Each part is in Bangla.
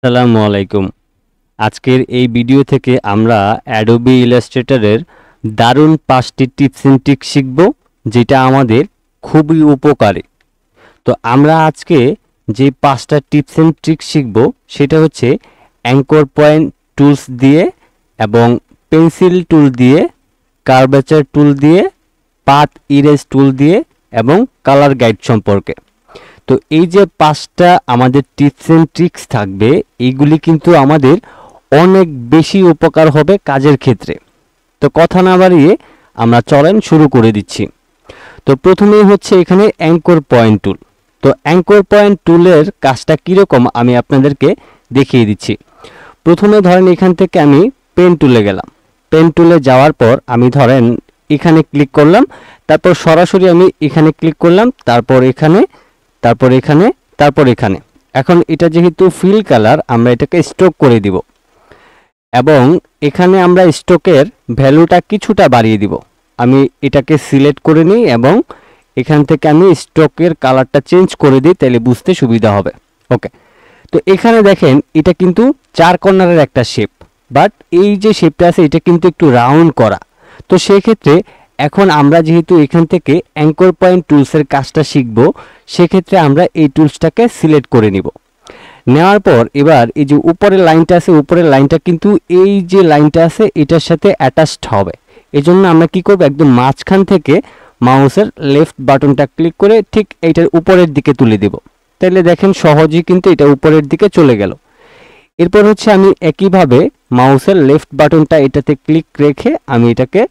আসসালামু আলাইকুম। আজকের এই ভিডিও থেকে আমরা অ্যাডোবি ইলাস্ট্রেটরের দারুণ 5টি টিপস এন্ড ট্রিক্স শিখব, যেটা আমাদের খুবই উপকারী। তো আমরা আজকে যে 5টা টিপস এন্ড ট্রিক্স শিখব সেটা হচ্ছে অ্যাঙ্কর পয়েন্ট টুলস দিয়ে এবং পেন্সিল টুল দিয়ে, কার্ভেচার টুল দিয়ে, পাথ ইরেজ টুল দিয়ে এবং কালার গাইড সম্পর্কে। তো এই যে 5টা আমাদের টিপস এন্ড ট্রিক্স থাকবে, এইগুলি কিন্তু আমাদের অনেক বেশি উপকার হবে কাজের ক্ষেত্রে। তো কথা না বাড়িয়ে আমরা চলেন শুরু করে দিচ্ছি। তো প্রথমেই হচ্ছে এখানে অ্যাঙ্কর পয়েন্ট টুল। তো অ্যাঙ্কর পয়েন্ট টুলের কাজটা কীরকম আমি আপনাদেরকে দেখিয়ে দিচ্ছি। প্রথমে ধরেন এখান থেকে আমি পেন টুলে গেলাম। পেন টুলে যাওয়ার পর আমি ধরেন এখানে ক্লিক করলাম, তারপর সরাসরি আমি এখানে ক্লিক করলাম, তারপর এখানে, তারপর এখানে, তারপর এখানে। এখন এটা যেহেতু ফিল কালার, আমরা এটাকে স্ট্রোক করে দিব এবং এখানে আমরা স্ট্রোকের ভ্যালুটা কিছুটা বাড়িয়ে দিব। আমি এটাকে সিলেক্ট করে নিই এবং এখান থেকে আমি স্ট্রোকের কালারটা চেঞ্জ করে দিই, তাহলে বুঝতে সুবিধা হবে। ওকে, তো এখানে দেখেন এটা কিন্তু 4 কর্নারের একটা শেপ, বাট এই যে শেপটা আছে এটা কিন্তু একটু রাউন্ড করা। তো সেক্ষেত্রে এখন আমরা যেহেতু এখান থেকে অ্যাঙ্কর পয়েন্ট টুলসের কাজটা শিখব, সেক্ষেত্রে আমরা এই টুলসটাকে সিলেক্ট করে নিব। নেওয়ার পর এবার এই যে উপরের লাইনটা আছে, উপরের লাইনটা কিন্তু এই যে লাইনটা আছে এটার সাথে অ্যাটাচড হবে। এজন্য আমরা কি করব, একদম মাঝখান থেকে মাউসের লেফট বাটনটা ক্লিক করে ঠিক এইটার উপরের দিকে তুলে দেব। তাহলে দেখেন সহজেই কিন্তু এটা উপরের দিকে চলে গেল। এরপর হচ্ছে আমি একইভাবে মাউসের লেফট বাটনটা এটাতে ক্লিক রেখে আমি এটাকে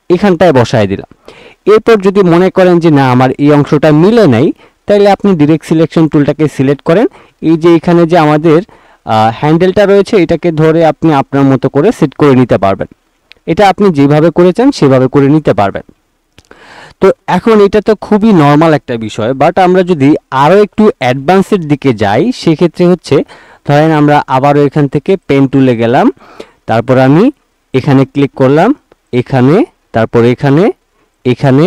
এখানটায় বসায় দিলাম। এরপর যদি মনে করেন যে না আমার এই অংশটা মিলে নাই, তাহলে আপনি ডিরেক্ট সিলেকশন টুলটাকে সিলেক্ট করেন। এই যে এখানে যে আমাদের হ্যান্ডেলটা রয়েছে এটাকে ধরে আপনি আপনার মতো করে সেট করে নিতে পারবেন। এটা আপনি যেভাবে করে চান সেভাবে করে নিতে পারবেন। তো এখন এটা তো খুবই নর্মাল একটা বিষয়, বাট আমরা যদি আরও একটু অ্যাডভান্সের দিকে যাই, সেক্ষেত্রে হচ্ছে ধরেন আমরা আবারও এখান থেকে পেন টুলে গেলাম, তারপর আমি এখানে ক্লিক করলাম, এখানে, তারপর এখানে, এখানে।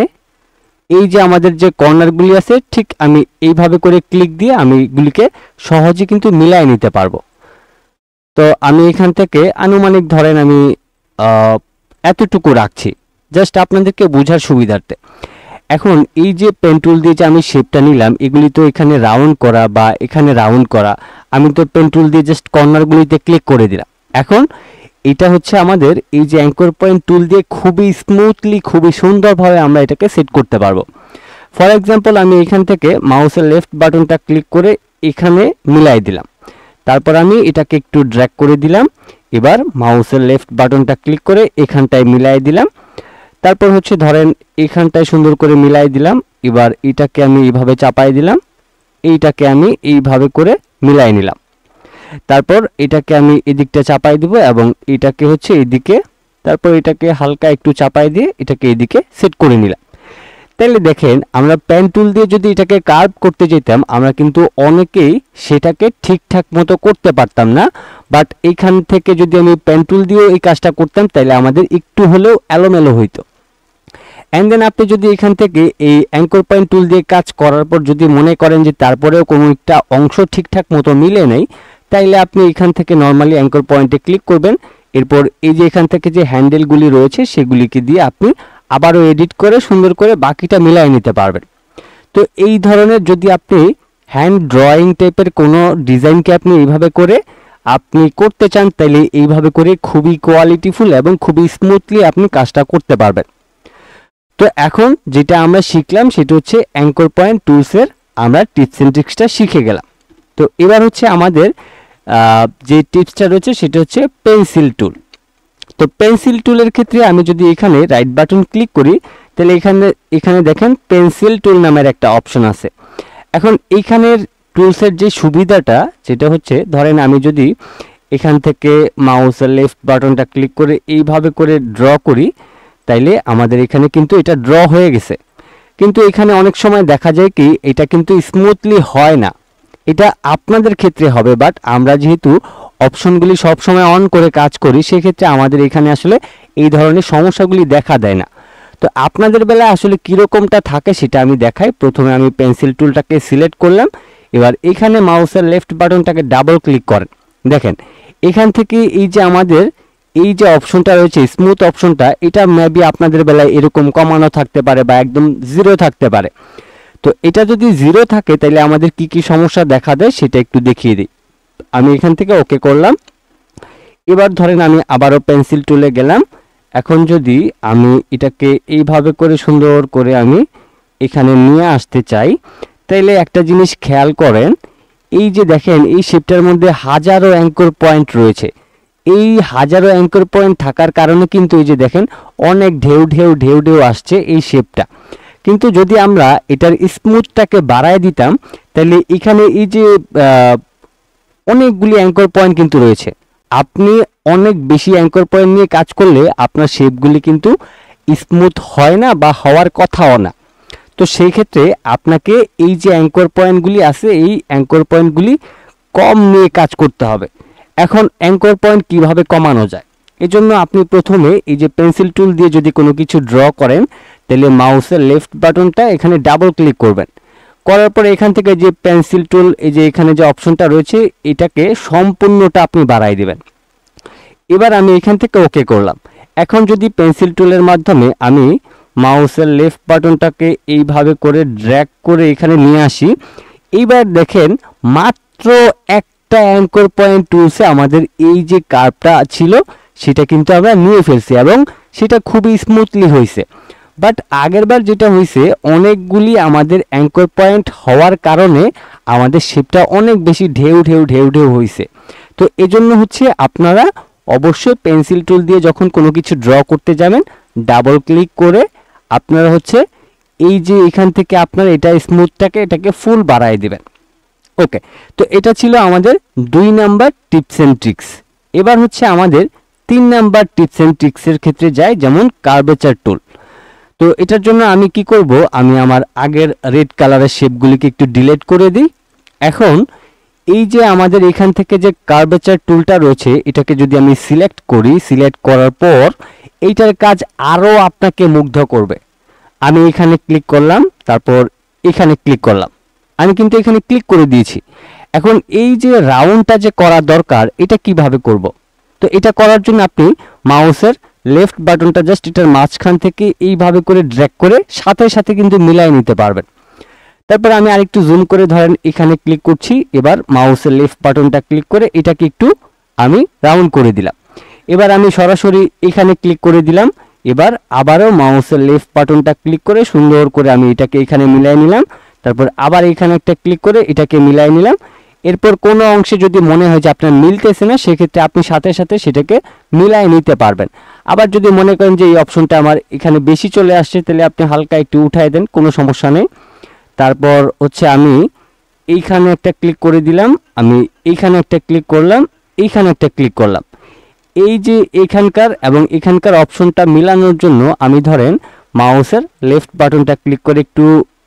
এই যে আমাদের যে কর্নারগুলি আছে ঠিক আমি এইভাবে করে ক্লিক দিয়ে আমি এগুলিকে সহজে কিন্তু মিলাই নিতে পারবো। তো আমি এখান থেকে আনুমানিক ধরেন আমি এতটুকু রাখছি, জাস্ট আপনাদেরকে বোঝার সুবিধার্থে। এখন এই যে পেন টুল দিয়ে যে আমি শেপটা নিলাম, এগুলি তো এখানে রাউন্ড করা বা এখানে রাউন্ড করা, আমি তো পেন টুল দিয়ে জাস্ট কর্নারগুলিতে ক্লিক করে দিলাম। এখন এটা হচ্ছে আমাদের এই যে অ্যাঙ্কর পয়েন্ট টুল দিয়ে খুবই স্মুথলি, খুবই সুন্দরভাবে আমরা এটাকে সেট করতে পারবো। ফর এক্সাম্পল আমি এখান থেকে মাউসের লেফট বাটনটা ক্লিক করে এখানে মিলাই দিলাম, তারপর আমি এটাকে একটু ড্র্যাগ করে দিলাম। এবার মাউসের লেফট বাটনটা ক্লিক করে এখানটায় মিলাই দিলাম, তারপর হচ্ছে ধরেন এখানটায় সুন্দর করে মিলাই দিলাম। এবার এটাকে আমি এইভাবে চাপাই দিলাম, এইটাকে আমি এইভাবে করে মিলাই নিলাম। তারপর এটাকে আমি এদিকটা চাপাই দিব এবং এটাকে হচ্ছে এদিকে, তারপর এটাকে হালকা একটু চাপাই দিয়ে এটাকে এদিকে সেট করে নিলাম। তাহলে দেখেন আমরা পেন টুল দিয়ে যদি এটাকে কার্ভ করতে যেতাম, আমরা কিন্তু অনেকেই সেটাকে ঠিকঠাক মতো করতে পারতাম না। বাট এইখান থেকে যদি আমি পেন টুল দিয়েও এই কাজটা করতাম, তাহলে আমাদের একটু হলেও এলোমেলো হইতো। অ্যান্ড দেন আপনি যদি এখান থেকে এই অ্যাঙ্কর পয়েন্ট টুল দিয়ে কাজ করার পর যদি মনে করেন যে তারপরেও কোনো একটা অংশ ঠিকঠাক মতো মিলে নেই, তাইলে আপনি এখান থেকে নর্মালি অ্যাঙ্কর পয়েন্টে ক্লিক করবেন। এরপর এই যে এখান থেকে যে হ্যান্ডেলগুলি রয়েছে সেগুলিকে দিয়ে আপনি আবারও এডিট করে সুন্দর করে বাকিটা মিলাই নিতে পারবেন। তো এই ধরনের যদি আপনি হ্যান্ড ড্রয়িং টাইপের কোনো ডিজাইনকে আপনি এইভাবে করে আপনি করতে চান, তাইলে এইভাবে করে খুবই কোয়ালিটিফুল এবং খুবই স্মুথলি আপনি কাজটা করতে পারবেন। তো এখন যেটা আমরা শিখলাম সেটা হচ্ছে অ্যাঙ্কর পয়েন্ট টুলসের আমরা টিপস এন্ড ট্রিক্সটা শিখে গেলাম। তো এবার হচ্ছে আমাদের যে টিপসটা রয়েছে সেটা হচ্ছে পেন্সিল টুল। তো পেন্সিল টুলের ক্ষেত্রে আমি যদি এখানে রাইট বাটন ক্লিক করি, তাহলে এখানে দেখেন পেন্সিল টুল নামের একটা অপশন আছে। এখন এইখানের টুলসের যে সুবিধাটা যেটা হচ্ছে, ধরেন আমি যদি এখান থেকে মাউসের লেফট বাটনটা ক্লিক করে এইভাবে করে ড্র করি, তাইলে আমাদের এখানে কিন্তু এটা ড্র হয়ে গেছে। কিন্তু এখানে অনেক সময় দেখা যায় কি এটা কিন্তু স্মুথলি হয় না। এটা আপনাদের ক্ষেত্রে হবে, বাট আমরা যেহেতু অপশনগুলি সবসময় অন করে কাজ করি, সেক্ষেত্রে আমাদের এখানে আসলে এই ধরনের সমস্যাগুলি দেখা দেয় না। তো আপনাদের বেলায় আসলে কীরকমটা থাকে সেটা আমি দেখাই। প্রথমে আমি পেন্সিল টুলটাকে সিলেক্ট করলাম, এবার এখানে মাউসের লেফট বাটনটাকে ডাবল ক্লিক করেন, দেখেন এখান থেকে এই যে আমাদের এই যে অপশনটা রয়েছে স্মুথ অপশনটা, এটা মেবি আপনাদের বেলায় এরকম কমানো থাকতে পারে বা একদম জিরো থাকতে পারে। তো এটা যদি জিরো থাকে তাহলে আমাদের কি কি সমস্যা দেখা দেয় সেটা একটু দেখিয়ে দিই। আমি এখান থেকে ওকে করলাম। এবার ধরেন আমি আবারও পেন্সিল টুলে গেলাম। এখন যদি আমি এটাকে এইভাবে করে সুন্দর করে আমি এখানে নিয়ে আসতে চাই, তাইলে একটা জিনিস খেয়াল করেন, এই যে দেখেন এই শেপটার মধ্যে হাজারো অ্যাঙ্কর পয়েন্ট রয়েছে। এই হাজারো অ্যাঙ্কর পয়েন্ট থাকার কারণে কিন্তু এই যে দেখেন অনেক ঢেউ ঢেউ ঢেউ ঢেউ আসছে এই শেপটা। কিন্তু যদি আমরা এটার স্মুথটাকে বাড়ায় দিতাম তাহলে এখানে এই যে অনেকগুলি অ্যাঙ্কর পয়েন্ট কিন্তু রয়েছে। আপনি অনেক বেশি অ্যাঙ্কর পয়েন্ট নিয়ে কাজ করলে আপনার শেপগুলি কিন্তু স্মুথ হয় না বা হওয়ার কথাও না। তো সেই ক্ষেত্রে আপনাকে এই যে অ্যাঙ্কর পয়েন্টগুলি আছে এই অ্যাঙ্কর পয়েন্টগুলি কম নিয়ে কাজ করতে হবে। এখন অ্যাঙ্কর পয়েন্ট কিভাবে কমানো যায়, এজন্য আপনি প্রথমে এই যে পেন্সিল টুল দিয়ে যদি কোনো কিছু ড্র করেন তাহলে মাউসের লেফট বাটনটা এখানে ডাবল ক্লিক করবেন। করার পরে এখান থেকে যে পেন্সিল টুল এই যে এখানে যে অপশনটা রয়েছে এটাকে সম্পূর্ণটা আপনি বাড়াই দিবেন। এবার আমি এখান থেকে ওকে করলাম। এখন যদি পেন্সিল টুলের মাধ্যমে আমি মাউসের লেফট বাটনটাকে এইভাবে করে ড্র্যাগ করে এখানে নিয়ে আসি, এইবার দেখেন মাত্র একটা অ্যাঙ্কর পয়েন্ট টুলসে আমাদের এই যে কার্ভটা ছিল সেটা কিন্তু আমরা নিয়ে ফেলছি এবং সেটা খুবই স্মুথলি হয়েছে। বাট আগেরবার যেটা হয়েছে অনেকগুলি আমাদের অ্যাঙ্কর পয়েন্ট হওয়ার কারণে আমাদের শেপটা অনেক বেশি ঢেউ ঢেউ ঢেউ ঢেউ হয়েছে। তো এজন্য হচ্ছে আপনারা অবশ্যই পেন্সিল টুল দিয়ে যখন কোনো কিছু ড্র করতে যাবেন ডাবল ক্লিক করে আপনারা হচ্ছে এই যে এখান থেকে আপনারা এটা স্মুথটাকে এটাকে ফুল বাড়ায় দিবেন। ওকে, তো এটা ছিল আমাদের 2 নাম্বার টিপস এন্ড ট্রিক্স। এবার হচ্ছে আমাদের 3 নাম্বার টিপস এন্ড ট্রিক্সের ক্ষেত্রে যাই, যেমন কার্ভেচার টুল। তো এটার জন্য আমি কি করব, আমি আমার আগের রেড কালারের শেপগুলিকে একটু ডিলিট করে দিই। এখন এই যে আমাদের এখান থেকে যে কার্ভেচার টুলটা রয়েছে এটাকে যদি আমি সিলেক্ট করি, সিলেক্ট করার পর এইটার কাজ আরও আপনাকে মুগ্ধ করবে। আমি এখানে ক্লিক করলাম, তারপর এখানে ক্লিক করলাম, আমি কিন্তু এখানে ক্লিক করে দিয়েছি। এখন এই যে রাউন্ডটা যে করা দরকার এটা কিভাবে করব, তো এটা করার জন্য আপনি মাউসের লেফট বাটনটা জাস্ট এটার মাঝখান থেকে এইভাবে করে ড্র্যাগ করে সাথে সাথে কিন্তু মিলাই নিতে পারবেন। তারপর আমি আরেকটু জুম করে ধরেন এখানে ক্লিক করছি। এবার মাউসের লেফট বাটনটা ক্লিক করে এটাকে একটু আমি রাউন্ড করে দিলাম। এবার আমি সরাসরি এখানে ক্লিক করে দিলাম। এবার আবারও মাউসের লেফট বাটনটা ক্লিক করে সুন্দর করে আমি এটাকে এখানে মিলাই নিলাম। তারপর আবার এখানে একটা ক্লিক করে এটাকে মিলাই নিলাম। এরপর কোনো অংশে যদি মনে হয় যে আপনার মিলতেছে না সেক্ষেত্রে আপনি সাথে সাথে সেটাকে মিলাই নিতে পারবেন। আবার যদি মনে করেন যে এই অপশনটা আমার এখানে বেশি চলে আসছে তাহলে আপনি হালকা একটু উঠাই দেন, কোনো সমস্যা নেই। তারপর হচ্ছে আমি এইখানে একটা ক্লিক করে দিলাম, আমি এইখানে একটা ক্লিক করলাম, এইখানে একটা ক্লিক করলাম। এই যে এখানকার এবং এখানকার অপশনটা মিলানোর জন্য আমি ধরেন মাউসের লেফট বাটনটা ক্লিক করে একটু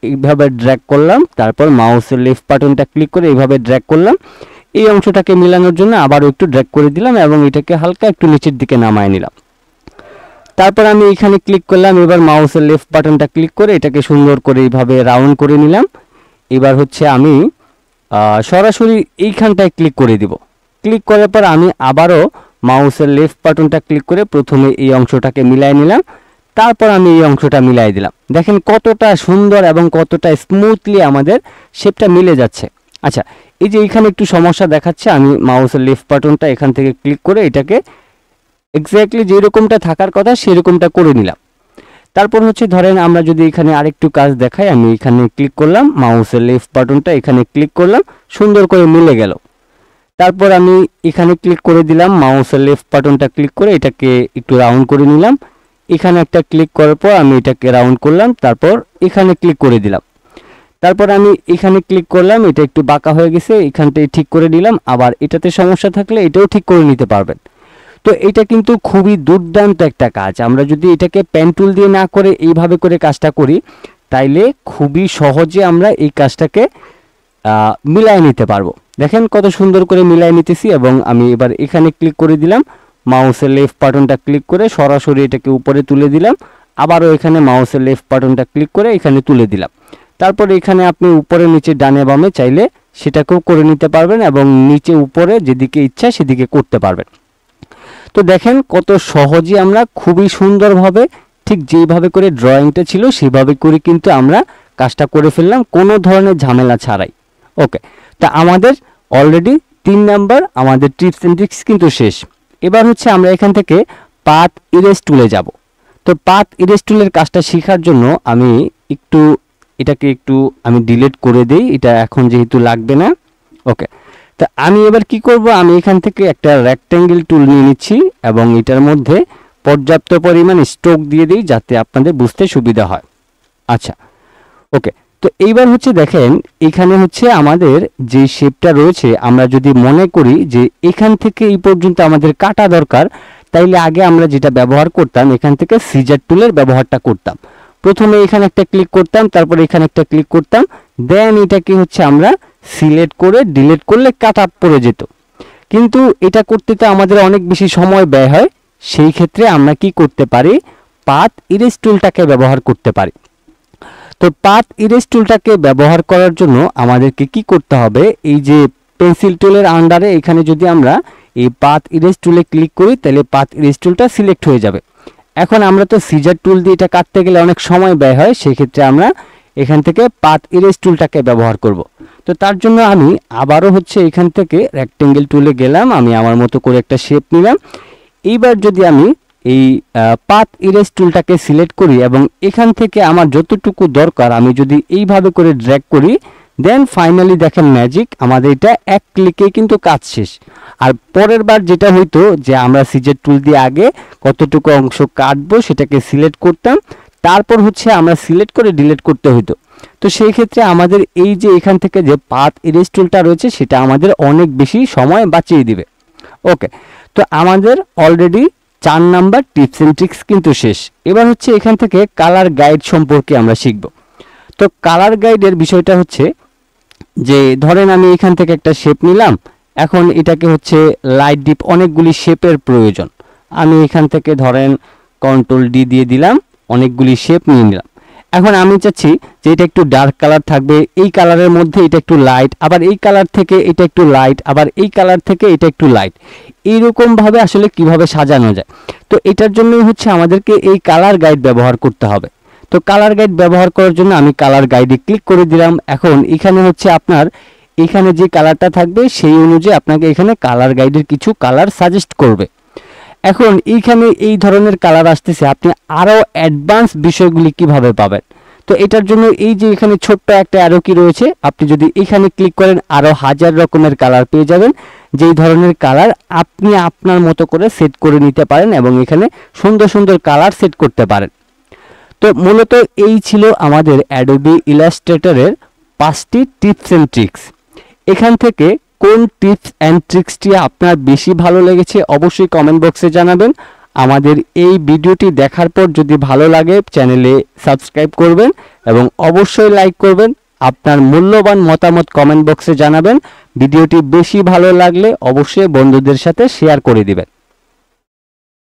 এইভাবে ড্র্যাগ করলাম, তারপর মাউসের লেফট বাটনটা ক্লিক করে এইভাবে ড্র্যাগ করলাম। এই অংশটাকে মিলানোর জন্য আবারও একটু ড্র্যাগ করে দিলাম এবং এটাকে হালকা একটু নিচের দিকে নামায় নিলাম। তারপর আমি এখানে ক্লিক করলাম, এবার মাউসের লেফট বাটনটা ক্লিক করে এটাকে সুন্দর করে এইভাবে রাউন্ড করে নিলাম। এবার হচ্ছে আমি সরাসরি এইখানটায় ক্লিক করে দিব। ক্লিক করার পর আমি আবারও মাউসের লেফট বাটনটা ক্লিক করে প্রথমে এই অংশটাকে মিলাই নিলাম, তারপর আমি এই অংশটা মিলাই দিলাম। দেখেন কতটা সুন্দর এবং কতটা স্মুথলি আমাদের শেপটা মিলে যাচ্ছে। আচ্ছা, এই যে এখানে একটু সমস্যা দেখাচ্ছে, আমি মাউসের লেফট বাটনটা এখান থেকে ক্লিক করে এটাকে এক্স্যাক্টলি যেরকমটা থাকার কথা সেরকমটা করে নিলাম। তারপর হচ্ছে ধরেন আমরা যদি এখানে আরেকটু কাজ দেখাই, আমি এখানে ক্লিক করলাম, মাউসের লেফট বাটনটা এখানে ক্লিক করলাম, সুন্দর করে মিলে গেল। তারপর আমি এখানে ক্লিক করে দিলাম, মাউসের লেফট বাটনটা ক্লিক করে এটাকে একটু রাউন্ড করে নিলাম। এখানে একটা ক্লিক করার পর আমি এটাকে রাউন্ড করলাম, তারপর এখানে ক্লিক করে দিলাম। তারপর আমি এখানে ক্লিক করলাম, এটা একটু বাঁকা হয়ে গেছে, এখানটাই ঠিক করে নিলাম। আবার এটাতে সমস্যা থাকলে এটাও ঠিক করে নিতে পারবেন। তো এটা কিন্তু খুবই দুর্দান্ত একটা কাজ। আমরা যদি এটাকে পেন টুল দিয়ে না করে এইভাবে করে কাজটা করি তাইলে খুবই সহজে আমরা এই কাজটাকে মিলাই নিতে পারবো। দেখেন কত সুন্দর করে মিলাই নিতেছি। এবং আমি এবার এখানে ক্লিক করে দিলাম, মাউসের লেফট বাটনটা ক্লিক করে সরাসরি এটাকে উপরে তুলে দিলাম, আবারও এখানে মাউসের লেফট বাটনটা ক্লিক করে এখানে তুলে দিলাম। তারপর এখানে আপনি উপরে নিচে ডানে বামে চাইলে সেটাকেও করে নিতে পারবেন এবং নিচে উপরে যেদিকে ইচ্ছা সেদিকে করতে পারবেন। তো দেখেন কত সহজে আমরা খুবই সুন্দরভাবে ঠিক যেইভাবে করে ড্রয়িংটা ছিল সেভাবে করে কিন্তু আমরা কাজটা করে ফেললাম কোনো ধরনের ঝামেলা ছাড়াই। ওকে, তা আমাদের অলরেডি 3 নাম্বার আমাদের টিপস এন্ড ট্রিক্স কিন্তু শেষ। এবার হচ্ছে আমরা এখান থেকে পাথ ইরেজ টুলে যাব। তো পাথ ইরেজ টুলের কাজটা শেখার জন্য আমি এটাকে একটু ডিলিট করে দেই, এটা এখন যেহেতু লাগবে না। ওকে, তা আমি এবার কি করব, আমি এখান থেকে একটা রেক্ট্যাঙ্গেল টুল নিয়ে নিচ্ছি এবং এটার মধ্যে পর্যাপ্ত পরিমাণ স্ট্রোক দিয়ে দিই যাতে আপনাদের বুঝতে সুবিধা হয়। আচ্ছা, ওকে, তো এইবার হচ্ছে দেখেন এখানে হচ্ছে আমাদের যে শেপটা রয়েছে আমরা যদি মনে করি যে এখান থেকে এই পর্যন্ত আমাদের কাটা দরকার, তাইলে আগে আমরা যেটা ব্যবহার করতাম এখান থেকে সিজার টুলের ব্যবহারটা করতাম। প্রথমে এখানে একটা ক্লিক করতাম, তারপর এখানে একটা ক্লিক করতাম, দেন এটাকে হচ্ছে আমরা সিলেক্ট করে ডিলিট করলে কাটা পড়ে যেত। কিন্তু এটা করতে তো আমাদের অনেক বেশি সময় ব্যয় হয়, সেই ক্ষেত্রে আমরা কি করতে পারি, পাথ ইরেজ টুলটাকে ব্যবহার করতে পারি। তো পাথ ইরেজ টুলটাকে ব্যবহার করার জন্য আমাদেরকে কি করতে হবে, এই যে পেন্সিল টুলের আন্ডারে এখানে যদি আমরা এই পাথ ইরেজ টুলে ক্লিক করি তাহলে পাথ ইরেজ টুলটা সিলেক্ট হয়ে যাবে। এখন আমরা তো সিজার টুল দিয়ে এটা কাটতে গেলে অনেক সময় ব্যয় হয়, সেই ক্ষেত্রে আমরা এখান থেকে পাথ ইরেজ টুলটাকে ব্যবহার করব। তো তার জন্য আমি আবারও হচ্ছে এখান থেকে রেক্ট্যাঙ্গেল টুলে গেলাম, আমি আমার মতো করে একটা শেপ নিলাম। এইবার যদি আমি এই পাথ ইরেজ টুলটাকে সিলেক্ট করি এবং এখান থেকে আমার যতটুকু দরকার আমি যদি এইভাবে করে ড্র্যাগ করি, দেন ফাইনালি দেখেন ম্যাজিক, আমাদের এটা এক ক্লিকেই কিন্তু কাজ শেষ। আর পরের বার যেটা হইতো যে আমরা সিজার টুল দিয়ে আগে কতটুকু অংশ কাটবো সেটাকে সিলেক্ট করতাম, তারপর হচ্ছে আমরা সিলেক্ট করে ডিলিট করতে হতো। তো সেই ক্ষেত্রে আমাদের এই যে এখান থেকে যে পাথ ইরেজ টুলটা রয়েছে সেটা আমাদের অনেক বেশি সময় বাঁচিয়ে দিবে। ওকে, তো আমাদের already 4 number tips and tricks কিন্তু শেষ। এবার হচ্ছে এখান থেকে কালার গাইড সম্পর্কে আমরা শিখব। তো কালার গাইডের বিষয়টা হচ্ছে যে ধরেন আমি এখান থেকে একটা শেপ নিলাম, এখন এটাকে হচ্ছে লাইট ডিপ অনেকগুলি শেপের প্রয়োজন। আমি এখান থেকে ধরেন কন্ট্রোল ডি দিয়ে দিলাম, অনেকগুলি শেপ নিয়ে নিলাম। এখন আমি চাচ্ছি যে এটা একটু ডার্ক কালার থাকবে, এই কালারের মধ্যে এটা একটু লাইট, আবার এই কালার থেকে এটা একটু লাইট, আবার এই কালার থেকে এটা একটু লাইট, এইরকমভাবে আসলে কিভাবে সাজানো যায়। তো এটার জন্যই হচ্ছে আমাদেরকে এই কালার গাইড ব্যবহার করতে হবে। তো কালার গাইড ব্যবহার করার জন্য আমি কালার গাইডে ক্লিক করে দিলাম। এখন এখানে হচ্ছে আপনার এখানে যে কালারটা থাকবে সেই অনুযায়ী আপনাকে এখানে কালার গাইডের কিছু কালার সাজেস্ট করবে। এখন এইখানে এই ধরনের কালার আসতেছে, আপনি আরও অ্যাডভান্স বিষয়গুলি কিভাবে পাবেন। তো এটার জন্য এই যে এখানে ছোট্ট একটা অ্যারো কি রয়েছে, আপনি যদি এখানে ক্লিক করেন আরও 1000 রকমের কালার পেয়ে যাবেন, যেই ধরনের কালার আপনি আপনার মতো করে সেট করে নিতে পারেন এবং এখানে সুন্দর সুন্দর কালার সেট করতে পারেন। তো মূলত এই ছিল আমাদের অ্যাডোবি ইলাস্ট্রেটরের 5টি টিপস অ্যান্ড ট্রিক্স। এখান থেকে কোন টিপস অ্যান্ড ট্রিক্সটি আপনার বেশি ভালো লেগেছে অবশ্যই কমেন্ট বক্সে জানাবেন। আমাদের এই ভিডিওটি দেখার পর যদি ভালো লাগে চ্যানেলে সাবস্ক্রাইব করবেন এবং অবশ্যই লাইক করবেন। আপনার মূল্যবান মতামত কমেন্ট বক্সে জানাবেন। ভিডিওটি বেশি ভালো লাগলে অবশ্যই বন্ধুদের সাথে শেয়ার করে দিবেন।